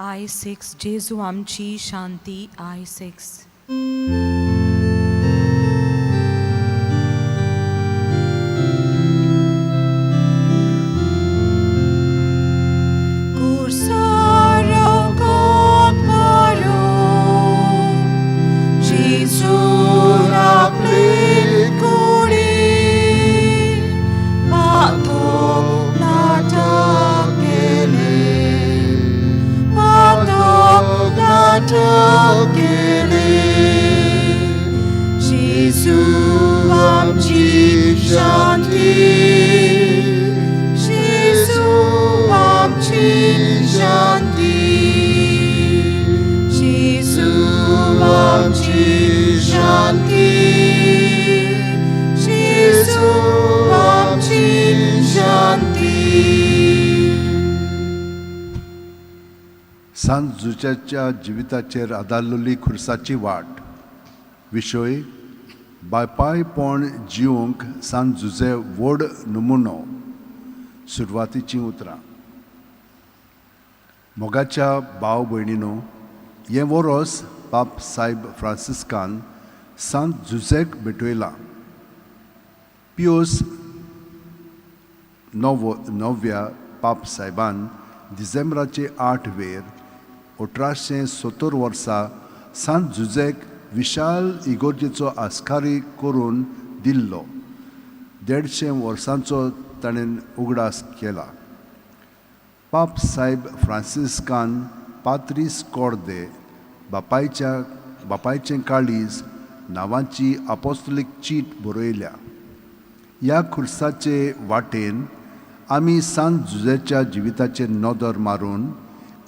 I6 जेजू आमची शांती I6 सांत जुजेच्या जिविताचेर आदारलेली खुर्साची वाट. विशय बापायपण जिवंक सांत जुजे व्हड नमुनो. सुरवातीची उतरां. मोगाच्या भाव भयणीनो, हें वरोस पाप सायब फ्रांसिस्कान सांत जुजेक भेटयलां. पियोस नव्या पाप सायबान डिसेंबराचे 8 वेर 1870 वर्सा सांत जुजेक विशाल इगोर्जेचो आस्कारी करून दिल्लो. 150 वर्सांचो ताणें उगडास केला. पाप सायब फ्रांसिस्कान पात्रीस कोर्दे बापायचें काळीज नांवाची अपोस्तलीक चीट बरयल्या. ह्या खुर्साचे वाटेन आमी सांत जुजेच्या जिविताचेर नदर मारून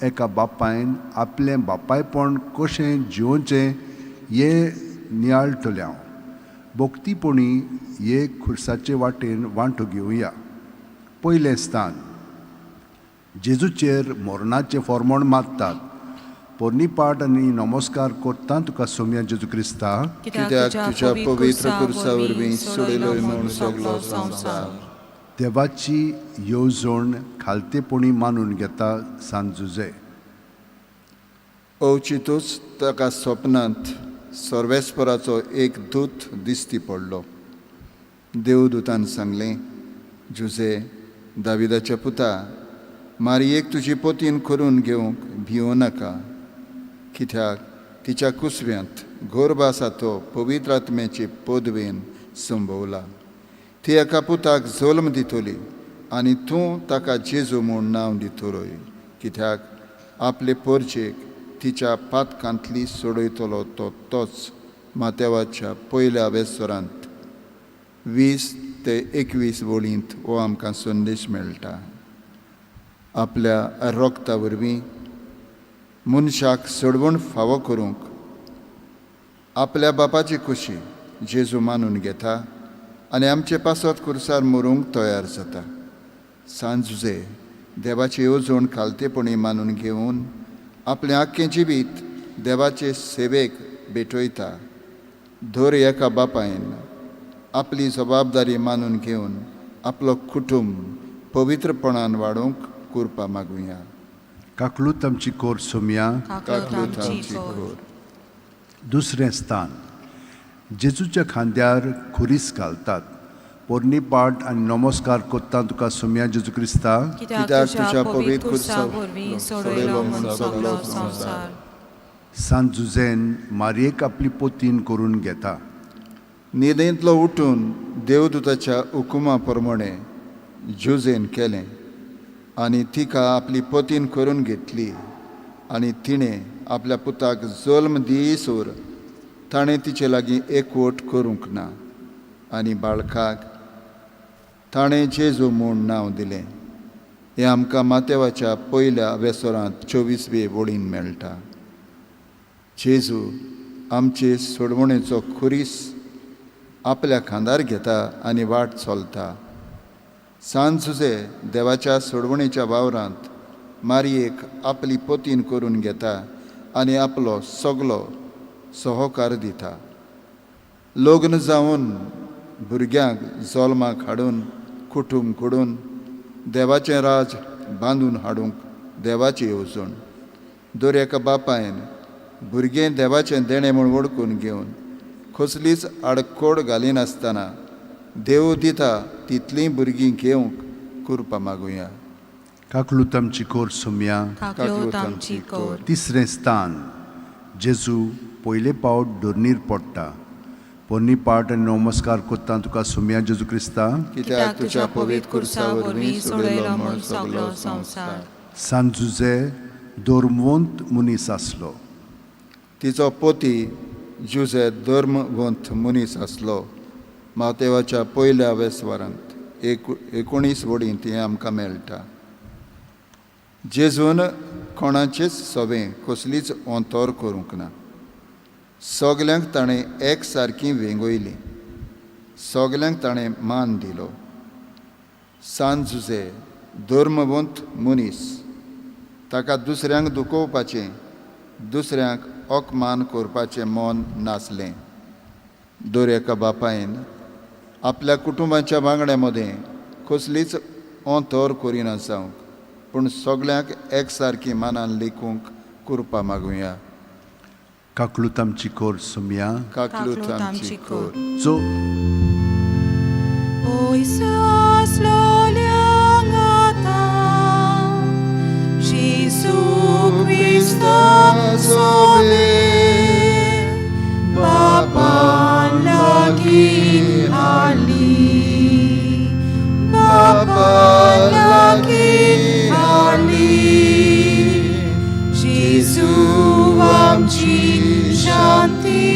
एका बापायन आपलें बापायपण कशें जिवोवचें हें नियाळटल्या. भोक्तीपणी हे खुर्साचे वाटेन वांटो घेवया. पयलें स्थान. जेजूचेर मोरणाचें फर्मोण मारतात. पोरनीपाट आनी नमस्कार करता तुका सोम्या जेजू क्रिस्ता, कित्याक तुज्या पवित्र खुर्सा वरवीं सोडिलोय म्हूण सगलो संवसार. देवाची येवजण खालतेपणी मानून घेता सांत जुजे. ओचितूच ताका स्वप्नांत सर्वेस्पराचो एक दूत दिश्टी पडलो. देवदूतान सांगलें, जुजे, दाविदाच्या पुता, मारयेक तुजी पोतीन करून घेवंक भिवो नाका. कित्याक तिच्या कुसव्यांत गोरबासाचो पवित्र आत्म्याचे पदवेन संभोवला. ती एका पुताक जल्म दितली आनी तूं ताका जेजू म्हूण नांव दितलोय. कित्याक आपले पोरचेक तिच्या पातकांतली सोडयतलो तोच मातेवाच्या पयल्या वेसोरांत 20 ते 21 वळींत हो आमकां संदेश मेळटा. आपल्या रोगता वरवीं मनशाक सोडवण फावो करूंक आपल्या बापाची खोशी जेजू मानून घेता आनी आमचे पासत खुर्सार मरूंक तयार जाता. सांत जुजे देवाची येवजण खालतेपणी मानून घेवन आपलें आख्खें जिवीत देवाचे सेवेक भेटयता. दर एका बापायन आपली जबाबदारी मानून घेवन आपलो कुटुंब पवित्रपणान वाडोवंक करपा मागुया. काकलूत आमची कोर सोम्या. काकलूत आमची कोर. दुसरें स्थान. जेजूच्या खांद्यार खुरीस घालतात. पोरनीपाट आनी नमस्कार करता तुका सोम्या जेजू क्रिस्ता, कित्याक तुज्या पवित्र खुर्सा वरवीं सोडिलो म्हूण सगलो संवसार. सांत जुजेन मारयेक आपली पोतीन करून घेता. न्हिदेंतलो उठून देवदूताच्या हुकुमा प्रमाणें जुजेन केलें आनी तिका आपली पोतीन करून घेतली. आनी तिणें आपल्या पुताक जल्म दिसोर ताणें तिचे लागीं एकवट करूंक ना. आनी बाळकाक ताणें जेजू म्हूण नांव दिलें. हें आमकां मातेवाच्या पयल्या वेसोरांत 24वे वळीन मेळटा. जेजू आमचे सोडवणेचो खुरीस आपल्या खांदार घेता आनी वाट चलता. सांत जुजे देवाच्या सोडवणेच्या वावरांत मारयेक आपली पोतीन करून घेता आनी आपलो सगलो सहकार दिता. लग्न जावन भुरग्यांक जल्माक हाडून कुटुंब घडोवन देवाचें राज बांदून हाडूंक देवाची येवजण. दर एका बापायन भुरगें देवाचें देणें म्हूण वळखून घेवन कसलीच आडकोड घालिनासतना देव दिता तितलीं भुरगीं घेवंक कृपा मागुया. काकलूत आमची कोर सोम्या. काकलोत आमची कोर. तिसरें स्थान जेजू पयले पावट दोर्नीर पडटा. पोरणी पाट आनी नमस्कार कोत्ता तुका सोम्या जेजू क्रिस्ता. कित्याक तुज्या पवित्र कुर्सा वरवीं सोडयलो म्हूण सगळो संवसार. सान जुजे दोर्मवंत मनीस आसलो. तिचो पोती जुजे धर्मवंत मनीस आसलो. मातेवाच्या पयल्या वेस्वारांत 19 वडींत हें आमकां मेळटा. जेजून कोणाचेच सवें कसलीच ओंतोर करूंक ना. सगल्यांक ताणें एक सारकीं वेंगयलीं. सगल्यांक ताणें मान दिलो. सान जुजे धर्मवंत मनीस. ताका दुसऱ्यांक दुखोवपाचें, दुसऱ्यांक अपमान करपाचें मोन नासलें. दर एका बापायन आपल्या कुटुंबाच्या वांगड्या मदें कसलीच ओंतोर करिना जावंक, पूण सगल्यांक एक सारकी मानान लेखूंक कृपा मागुया. काकलूत आमची कोर सोम्या. काकलूत आमची कोर. जो Oisas loliangata, Jesu Christa sobe, Bapan lagi ali, Bapan lagi ali, Jesu amci shanti,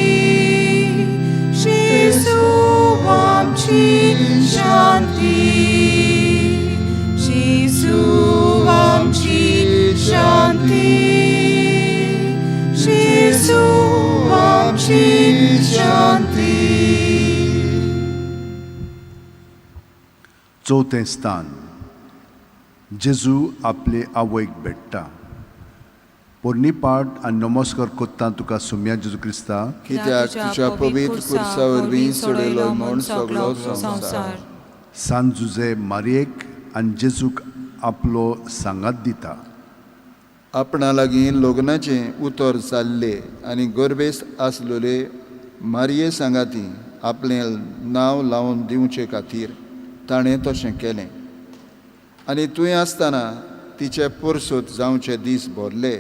Jesu amci shanti, Jesu amci shanti, Jesu amci shanti. चौथें स्थान जेजू आपले आवयक भेटटा. पोरणी पाट आनी नमस्कार कोत्ता तुका सोम्या जेजू क्रिस्ता. कित्याक तुज्या पवित्र कुर्सा वरवीं सोडयलो म्हूण सगळो संवसार. सान जुजे मारयेक आनी जेजूक आपलो सांगात दिता. आपणा लागीं लग्नाचें उतर जाल्ले आनी गर्भेस आसलोले मारये सांगाती आपलें नांव लावन दिवचे खातीर ताणें तशें केलें. आनी तुवें आसतना तिचे परसूत जावचे दीस भरले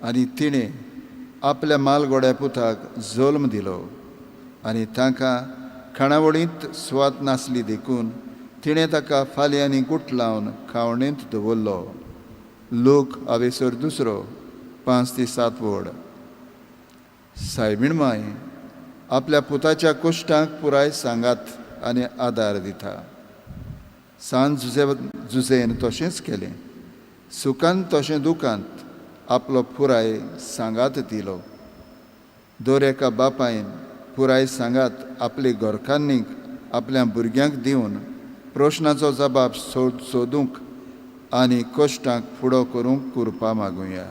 आनी तिणें आपल्या मालगोड्या पुताक जल्म दिलो. आनी तांकां खाणावळींत स्वात नासली देखून तिणें ताका फाल्यांनी गुट लावन खावणेंत दवरलो. लोक हावेसर 5 ते 7 वड. सायबीण माय आपल्या पुताच्या कश्टांक पुराय सांगात आनी आदार दिता. सान जुजेन तशेंच केलें. सुखांत तशें दुखांत आपलो पुराय सांगात दिलो. दर एका बापायन पुराय सांगात आपले घरकान्नीक आपल्या भुरग्यांक दिवन प्रश्नाचो जबाब सोदूंक आनी कश्टांक फुडो करूंक कृपा मागुया.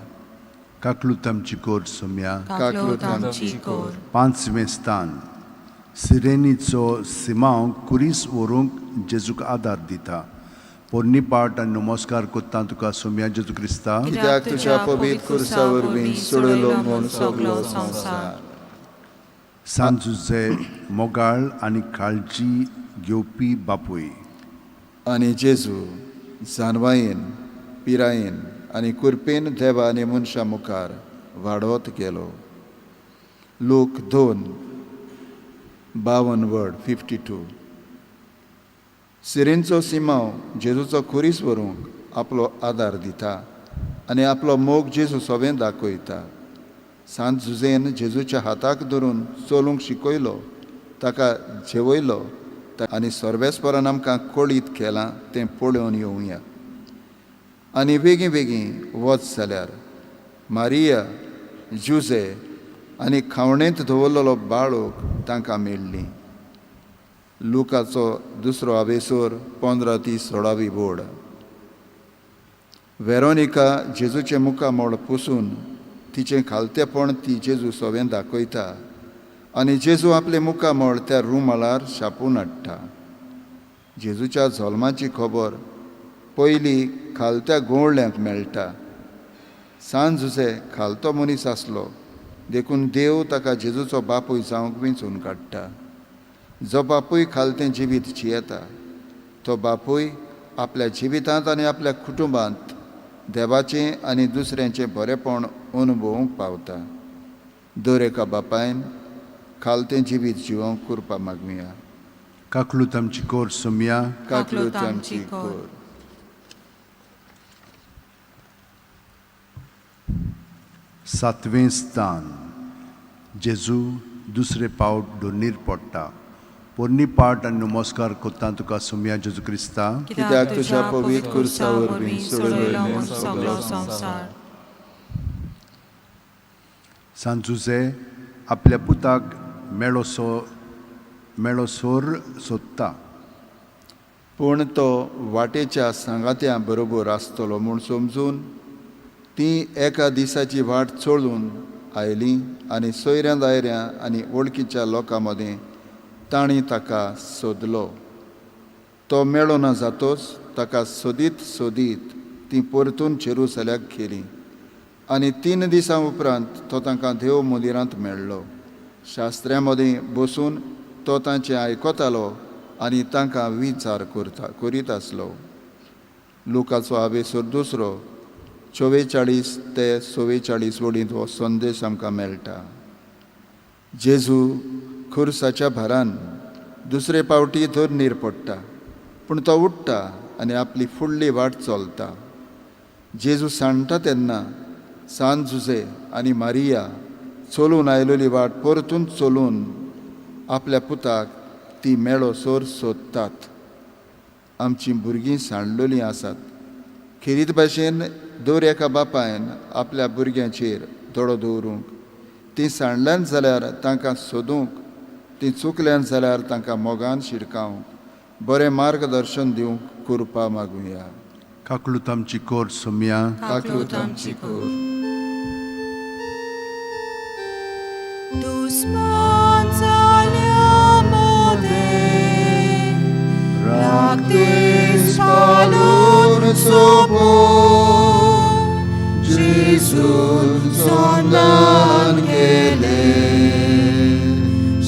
काकलूत आमची कोर सोम्या. काकलोत आमची कोर. पांचवें स्थान सिरेनीचो सिमांव कुरीस व्हरूंक जेजूक आदार दिता. पोरणी पाट आनी नमस्कार कोत्ता तुका सोम्या जेजू क्रिस्ता. कित्याक तुज्या पवित्र कुर्सा वरवीं सोडयलो म्हूण सगळो संवसार. सान जुजे मोगाळ आनी काळजी घेवपी बापूय. आनी जेजू जानवायेन, पिरायेन आनी कुरपेन देवा आनी मनशा मुखार वाडत गेलो. लोक 2:52. सिरेनचो सिमांव जेजूचो खुरीस व्हरूंक आपलो आदार दिता आनी आपलो मोग जेजू सोबें दाखयता. सांत जुजेन जेजूच्या हाताक धरून चलूंक शिकयलो, ताका जेवयलो आनी सर्वेस्परान आमकां कळीत केलां तें पळोवन येवया. आनी बेगीन बेगीन वच जाल्यार मारिया, जुजे आनी खावणेंत दवरलेलो बाळूक तांकां मेळ्ळी. लुकाचो 2 आवेसोर 15 ते 16 वड. वेरोनिका जेजूचे मुखामोळ पुसून तिचें खालतेपण ती जेजू सोबें दाखयता आनी जेजू आपले मुखामोळ त्या रुमालार छापून हाडटा. जेजूच्या जल्माची खबर पयली खालत्या गोवळ्यांक मेळटा. सांज जुसे खालतो मनीस आसलो देखून देव ताका जेजूचो बापूय जावंक वेंचून काडटा. जो बापूय खालतें जिवीत जियेता तो बापूय आपल्या जिवितांत आनी आपल्या कुटुंबांत देवाचें आनी दुसऱ्यांचें बरेंपण अनुभवूंक पावता. दर एका बापायन खालतें जिवीत जिवोवंक करपा मागुया. Kaklut amची कोर सुम्या. काकलूत आमची कोर. सातवें स्थान. जेजू दुसरे पावट दोनीर पडटा. पोरणी पाट आनी नमस्कार कोत्ता तुका सुम्या जेजू क्रिस्ता. कित्याक तुज्या पवित्र कुर्सा वरवीं सोडयलो म्हूण सगळो संवसार. सांजुजे आपल्या पुताक मेळो सोर सोदता. पूण तो वाटेच्या सांगात्यां बरोबर आसतलो म्हूण समजून ती एका दिसाची वाट चोळून आयली आनी सोयऱ्यां दायऱ्यां आनी वळखीच्या लोकां मदें तांणी ताका सोदलो. तो मेळो ना जातोच ताका सोदीत सोदीत ती परतून जेरुसल्याक गेली आनी 3 दिसां उपरांत तो तांकां देव मंदिरांत मेळ्ळो. शास्त्र्यां मदीं बसून तो तांचें आयकतालो आनी तांकां विचार करीत आसलो. लुकाचो आवेसोर 2 44 ते 44 वडींत हो संदेश आमकां मेळटा. जेजू खुर्साच्या भारान दुसरे पावटी धरणीर पडटा पूण तो उठ्ठा आनी आपली फुडली वाट चलता. जेजू सांडटा तेन्ना सांज जुजे आनी मारिया चलून आयलोली वाट परतून चलून आपल्या पुताक ती मेळो सोर सोदतात. आमचीं भुरगीं सांडलोलीं आसात. खेरीत भाशेन दर एका बापायन आपल्या भुरग्यांचेर दोळो दवरूंक. तीं सांडल्यान जाल्यार तांकां सोदूंक, तीं चुकल्यान जाल्यार तांकां मोगान शिडकावंक, बरें मार्गदर्शन दिवंक करपा मागुया. काकलूत आमची कोर सुम्या. काकलूत आमची कोर. दुस्मान जाल्या मध्ये रागद्वेष पालून सोपून जेजून सोंदान गेले.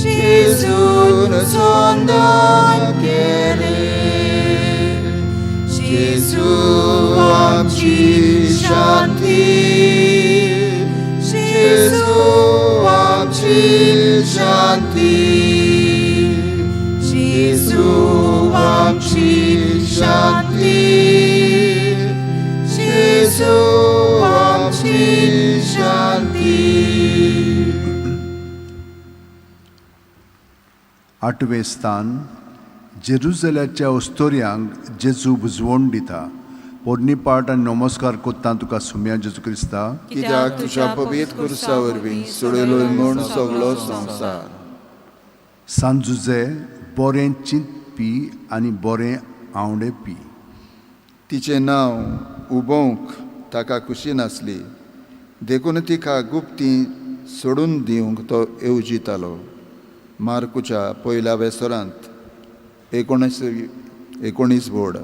जेजून सोंदान गेले. जेजू आमची शांती. जेजू आमची शांती. जेजू आमची शांती. जेजू आमची शांती. 8वें स्थान. जेरुसल्याच्या ओस्तोऱ्यांक जेजू बुजवण दिता. पोरणी पाट आनी नमस्कार कोत्ता तुका सुम्या जेजू क्रिस्ता. कित्याक तुज्या पवित्र कुर्सा वरवीं सोडयलो म्हूण सगळो संवसार. सांजुजे बरें चिंतपी आनी बरें आवडेपी. तिचें नांव उबोवंक ताका खुशी नासली देखून तिका गुप्ती सोडून दिवंक तो येवजितालो. मार्कुच्या पयल्या वेसोरांत 19 बोर्ड.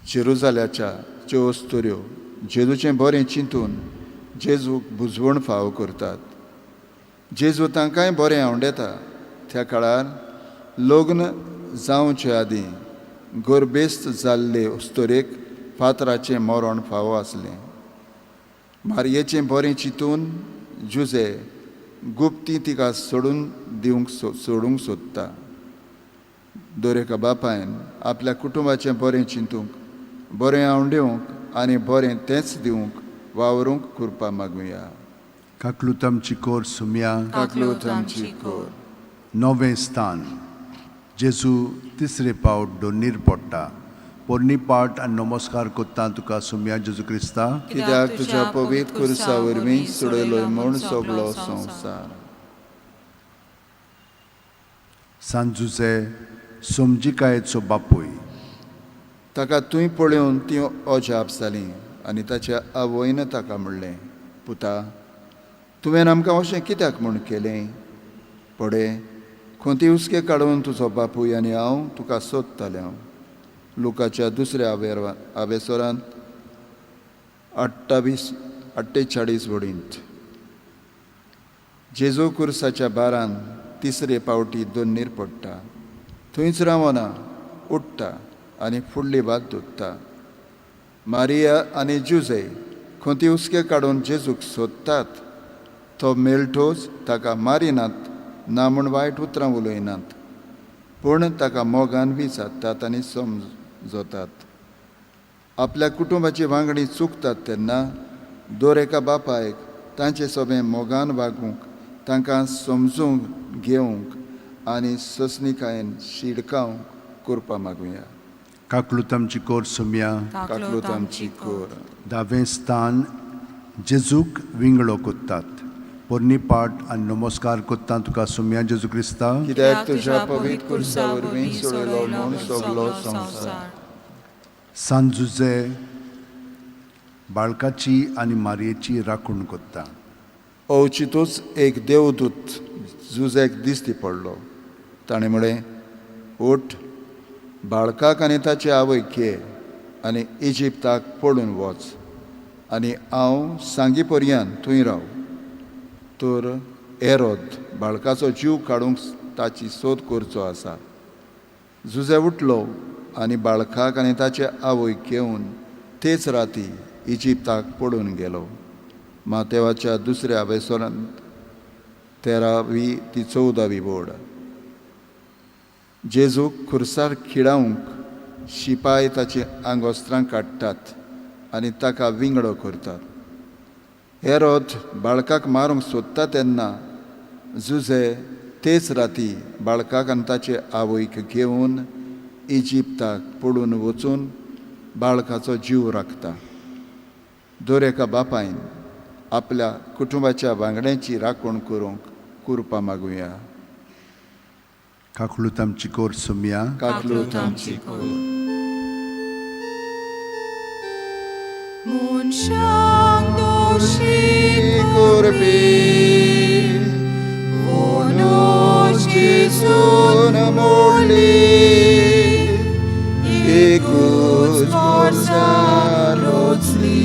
जेरुसल्याच्या ज्यो ओस्तोऱ्यो जेजूचें बरें चिंतून जेजूक बुजवण फाव करतात. जेजू तांकांय बरें आवडेता. त्या काळार लग्न जावचे आदीं गर्भेस्त जाल्ले ओस्तोरेक फातराचें मरण फावो आसलें. मारयेचें बरें चिंतून जुजे गुप्ती तिका सोडून दिवंक सोडूंक सोदता. दर एका बापायन आपल्या कुटुंबाचें बरें चिंतूंक, बरें आवडिवंक आनी बरें तेंच दिवंक वावरूंक करपा मागुया. काकलूत आमची कोर सुम्या. काकलूत आमची कोर. 9वें स्थान. जेजू तिसरे पावट दोनीर पडटा. पोरणी पाट आनी नमस्कार कोत्ता तुका सुम्या जेजू क्रिस्ता. कित्याक तुज्या पवित्र कुर्सा वरवीं सोडयलो म्हूण सगळो संवसार. सांजुजे समजिकायेचो बापूय. ताका तुंय पळोवन ती अजाप जाली आनी ताच्या आवयन ताका म्हणलें, पुता, तुवें आमकां अशें कित्याक म्हूण केलें? पळय, खोंती उस्के काडून तुजो बापूय आनी हांव तुका सोदतालें. लुकाच्या 2 आवेसोरांत 48 वडींत जेजू कुर्साच्या बारान तिसरे पावटी दोन्नीर पडटा. थंयच रावना, उठता आनी फुडली बात धुत्ता. मारिया आनी जुजे खोंती उस्के काडून जेजूक सोदतात. तो मेळटोच ताका मारिनात ना म्हूण वायट उतरां उलयनात, पूण ताका मोगान विचारतात आनी समजोतात. आपल्या कुटुंबाची वांगडी चुकतात तेन्ना दोरेका बापायक तांचे सोबे मोगान वागूंक, तांकां समजूंक घेवंक आनी ससणिकायेन शिडकावंक करपा मागुया. काकलूत आमची कोर सुम्या. काकलूत आमची कोर. दावें स्थान जेजूक विंगडो कोत्तात. पोरणी पाट आनी नमस्कार कोत्ता तुका सुम्या जेजू क्रिस्ता. कित्याक तुज्या पवित्र कुर्सा वरवीं सोडलो म्हूण सगलो संवसार. सांजुजे बाळकाची आनी मारयेची राखण कोत्ता. अवचितूच एक देवदूत जुजेक दिश्टी पडलो. ताणें म्हळें, उठ, बाळकाक आनी ताचे आवयक घे आनी इजिप्ताक पळून वच, आनी हांव सांगी पर्यंत थंय राव. तर हेरोद बाळकाचो जीव काडूंक ताची सोद करचो आसा. जुजे उठलो आनी बाळकाक आनी ताचे आवयक घेवन तेच राती इजिप्ताक पळून गेलो. मातेवाच्या दुसऱ्या वेसोरांत 13वी ती 14वी बोड. जेजूक खुर्सार खिडावंक शिपाय ताची आंगोस्त्रां काडटात आनी ताका विंगडो करतात. हेरोद बाळकाक मारूंक सोदता तेन्ना जुजे तेच राती बाळकाक आनी ताचे आवयक घेवन इजिप्ताक पळून वचून बाळकाचो जीव राखता. दोरेका बापायन आपल्या कुटुंबाच्या वांगड्यांची राखण करूंक करपा मागुया. काकलूत आमची कोर सुम्या. काकलूत आमची कोर. Munshang doshi करपी ono Jesu मोडली एकूच वर्सा रोचली.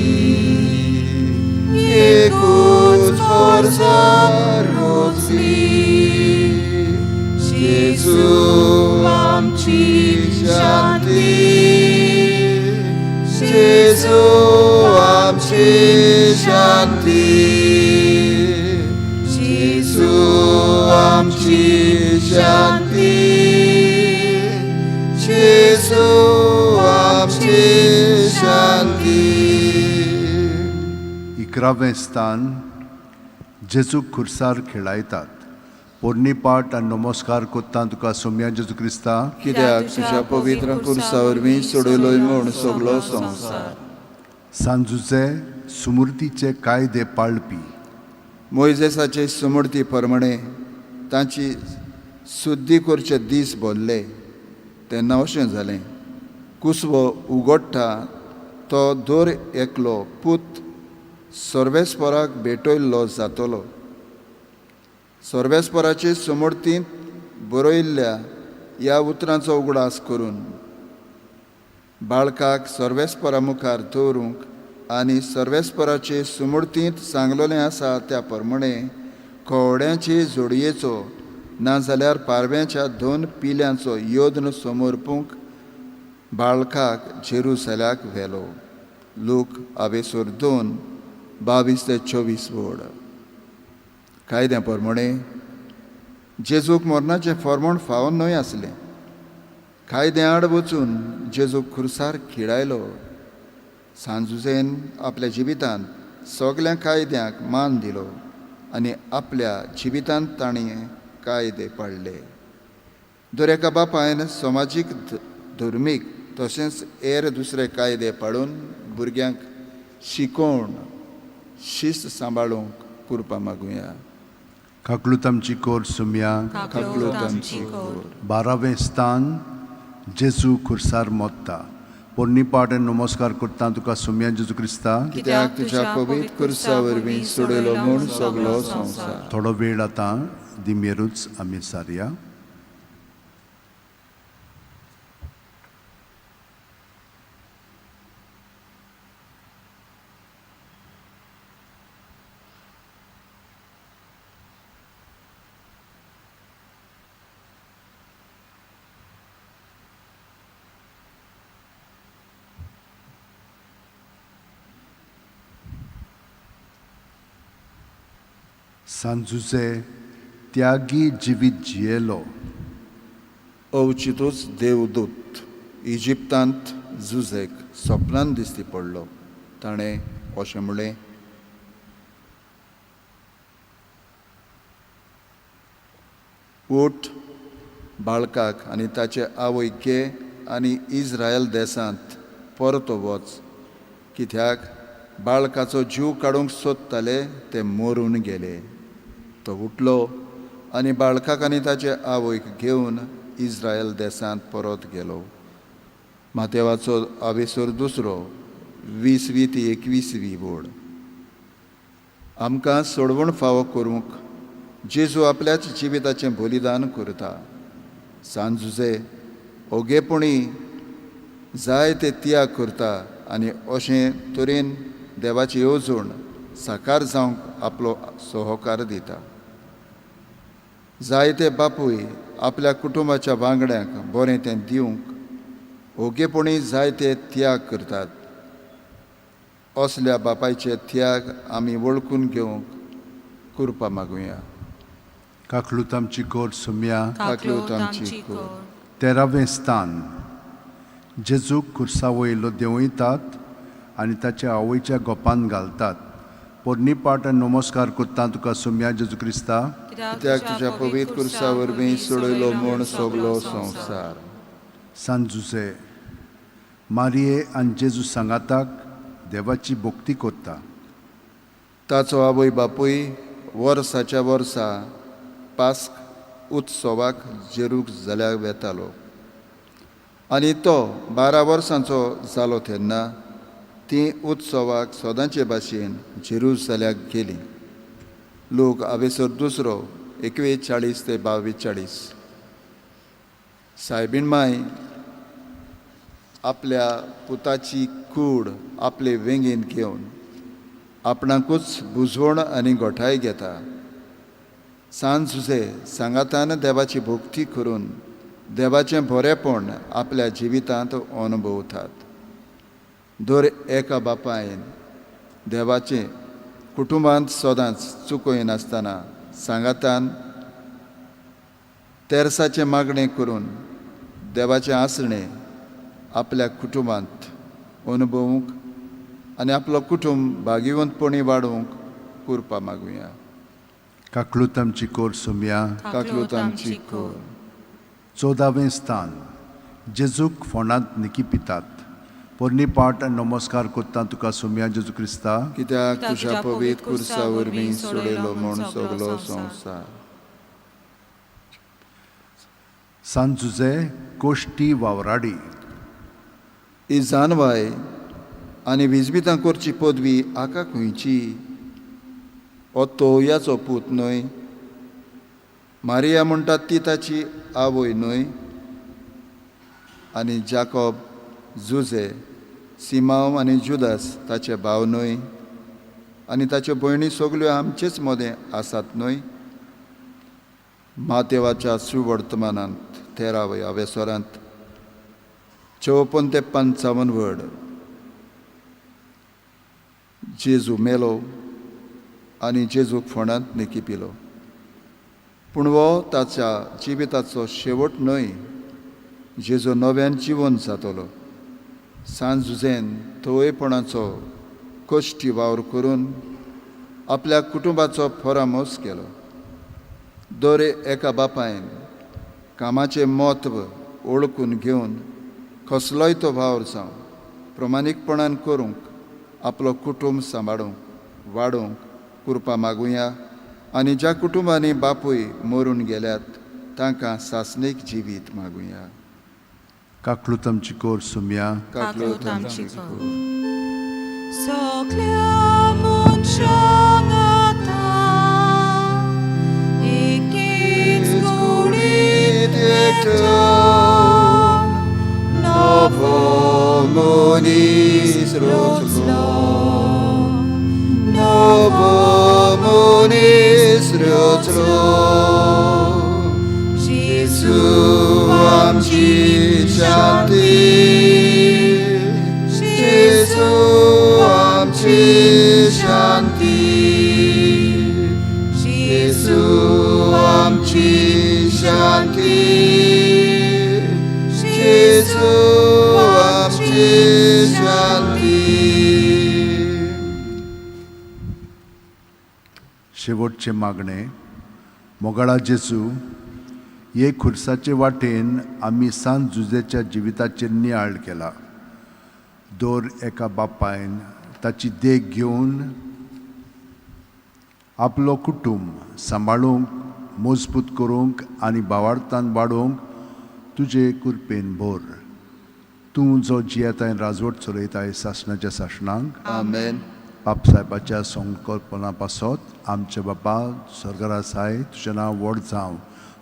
एकूच वर्सा रोचली. Jesu amchi shanti. Jesu amchi shanti. Jesu amchi shanti. Jesu amchi shanti. 11वें स्थान जेजूक खुर्सार खेळायतात. पोरणी पाट आनी नमस्कार कोत्ता तुका सुम्या जेजू क्रिस्ता. कित्याक तुज्या पवित्र कुर्सा वरवीं सोडलोय म्हूण सगलो संवसार. सांजुजे सुमूर्तीचे कायदे पाळपी. मोइजेसाचे सुमूर्ती प्रमाणे तांची शुद्धी करचे दीस भरले तेन्ना अशें जालें. कुसवो उगडटा तो दर एकलो पूत सर्वेस्पराक भेटयल्लो जातलो. सर्वेस्पराचे सुमूर्तींत बरयल्ल्या ह्या उतरांचो उगडास करून बाळकाक सर्वेस्परा मुखार दवरूंक आनी सर्वेस्पराचे सुमूर्तींत सांगलोलें आसा त्या प्रमाणे कोवड्याचे जोडयेचो नाजाल्यार पारव्याच्या 2 पिल्यांचो योद्न समर्पूंक बाळकाक जेरुसल्याक व्हेलो. लूक आवेसूर 2, 22 ते 24 बोड. कायद्या प्रमाणे जेजूक मरणाचें फर्मोण फावोन न्हय आसलें. कायद्या आड वचून जेजूक खुर्सार खिडायलो. सांजुजेन आपल्या जिवितांत सगल्या कायद्यांक मान दिलो आनी आपल्या जिवितांत ताणें कायदे पाळले. दोरेका बापायन समाजीक धर्मीक तशेंच हेर दुसरे कायदे पाळून भुरग्यांक शिकोवन शिस्त सांबाळूंक करपा मागुया. काकलूत आमची कोर सुम्या. काकलूत आमची कोर. 12वें स्थान जेजू खुर्सार मोत्ता. पोरणी पाट आनी नमस्कार कोत्ता तुका सुम्या जेजू क्रिस्ता. कित्याक तुज्या पवित्र कुर्सा वरवीं सोडलो म्हूण सगलो संवसार. थोडो वेळ आतां दिमेरूच आमी सारया. सांजुचे त्यागी जिवीत जियेलो. अवचितूच देवदूत इजिप्तांत झुजेक सपनान दिसती पडलो. ताणें अशें म्हणलें, उठ, बाळकाक आनी ताचे आवय घे आनी इस्रायल देशांत परतो वच, कित्याक बाळकाचो जीव काडूंक सोदताले ते मरून गेले. तो उठलो आनी बाळकाक आनी ताचे आवयक घेवन इस्रायल देशांत परत गेलो. मातेवाचो आवेसूर 20वी ते 21वी वड. आमकां सोडवण फावो करूंक जेजू आपल्याच जिविताचें बलिदान करता. सांजुजे ओगेपणी जाय ते त्याग करता आनी अशें तरेन देवाची येवजण साकार जावंक आपलो सहकार दिता. जायते बापूय आपल्या कुटुंबाच्या वांगड्यांक बरें तें दिवंक ओगेपणी जायते त्याग करतात. असल्या बापायचे त्याग आमी वळखून घेवंक कृपा मागुया. काकलूत आमची कोर सुम्या. काकलूत आमची कोर. 13वें स्थान. जेजूक खुर्सा वयलो देंवयतात आनी ताच्या आवयच्या गोपान घालतात. पोरणी पाट आनी नमस्कार करता तुका सुम्या जेजू क्रिस्ता. कित्याक तुज्या पवित्र कुर्सा वरवीं सोडयलो म्हूण सगलो संवसार. सांजुचे मारये आनी जेजू सांगाताक देवाची भोक्ती करता. ताचो आवय बापूय वर्साच्या वर्सा पास्क उत्सवाक जेरुसलेमाक वेतालो आनी तो 12 वर्सांचो जालो तेन्ना ती उत्सवाक सदांचे भाशेन जेरुसलेमाक गेली. लोक आवेसूर 41 ते 42. सायबीण माय आपल्या पुताची कूड आपले वेंगेन घेवन आपणाकूच बुजवण आनी गोठाय घेता. सांजुजे सांगातान देवाची भोक्ती करून देवाचें बरेपण आपल्या जिवितांत अनुभवतात. दर एका बापायन देवाचें कुटुंबांत सदांच चुकयनासतना सांगातान तेरसाचें मागणें करून देवाचें आसणें आपल्या कुटुंबांत अनुभवूंक आनी आपलो कुटुंब भागिवंतपणी वाडोवंक कृपा मागुया. काकलूत आमची कोर सुम्या. काकलूत आमची कोर. 14वें स्थान. जेजूक फोंडांत निकी पितात. पोरणी पाट आनी नमस्कार करता तुका सुम्या जेजू क्रिस्ता. कित्याक तुज्या पवित्र कुर्सा वरवीं सोडयलो म्हूण सगलो संवसार. सांजुजे कोश्टी वावराडी. ही जानवाय आनी विजबितां करची पदवी आका खंयची. हो तोवयाचो पूत न्हय. मारिया म्हणटात ती ताची आवय न्हय. आनी जाकोब, जुजे, सिमांव आनी जुदास ताचे भाव न्हय. आनी ताच्यो भयणी सगल्यो आमचेच मोदें आसात न्हय. मातेवाच्या सुवर्तमानांत 13व्या आवेसोरांत 54 ते 55 वड. जेजू मेलो आनी जेजूक फोंडांत निकी पिलो. पूण हो ताच्या जिविताचो शेवट न्हय. जेजू नव्यान जिवन जातलो. सांजुजेन तोयपणाचो कश्टी वावर करून आपल्या कुटुंबाचो परामोस केलो. दर एका बापायन कामाचें म्हत्व ओळखून घेवन कसलोय तो वावर जावं प्रमाणीकपणान करूंक आपलो कुटुंब सांबाळूंक वाडोवंक कृपा मागुया. आनी ज्या कुटुंबांनी बापूय मरून गेल्यात तांकां सासणीक जिवीत मागुया. काकलूत आमची कोर सुम्या. काकलूत आमची कोर. सगळ्या मनशांक आतां एकेच कुडींत एकठांय नवो मनीस रचलो. नवो मनीस रचलो. जेजू आमची शांती. जेजू आमची शांती. Jesu आमची शांती Jesu आमची शांती शेवटचे मागणे मोगाळा जेजू हे खुर्साचे वाटेन आमी सांत जुजेच्या जिविताचेर नियाळ केला दर एका बापायन ताची देख घेवन आपलो कुटुंब सांबाळूंक मजबूत करूंक आनी भावार्थान वाडोवंक तुजे कृपेन भर तूं जो जियेताय राजवट चलयताय सासणाच्या सासणांक आमेन बाप साहेबाच्या संकल्पना पासत आमचे बापा स्वर्गार आसाय तुजें नांव व्हड जावं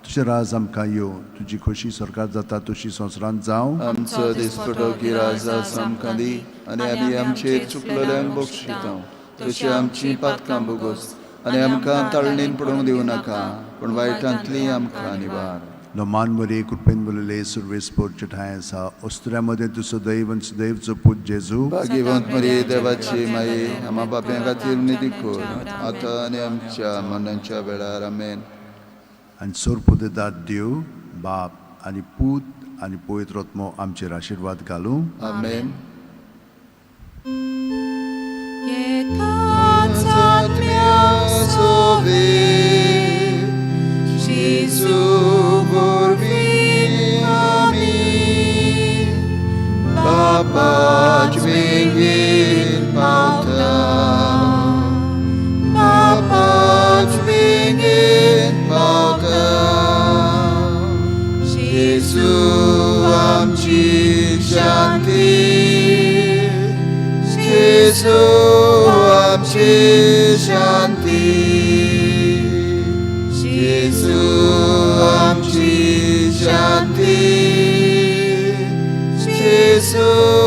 तुजें राज आमकां येवं तुजी खोशी स्वर्गार जाता तशी संवसारांत जावं आमचो दिसपटो गिराज आमकां दी आनी आमी आमचेर चुकलेल्यांक बक्षितां तशी आमची पातकां बोगोस आनी आमकां ताळणेन पडूंक दिवं नाका पूण वायटांतली आमकां निवार नमान मरे कृपेन बोलले सुर्वेस्पोर ठाय आसा अस्तुऱ्यामध्ये तूं सदैव आनी सदैवचो पूत जेजू भाग्यवंत मरे देवाची माये आम्हा बाप्यां खातीर निधी कर आतां आनी आमच्या मरणाच्या वेळार आमेन आनी सोर पुदेदार देव बाप आनी पूत आनी पवित्र आत्मो आमचेर आशिर्वाद घालूं आमेन Jesu vorbi amin Baba dźwigin pauta Baba dźwigin pauta Jesu amci shanti Jesu amci shanti Jesu amci shanti Jesu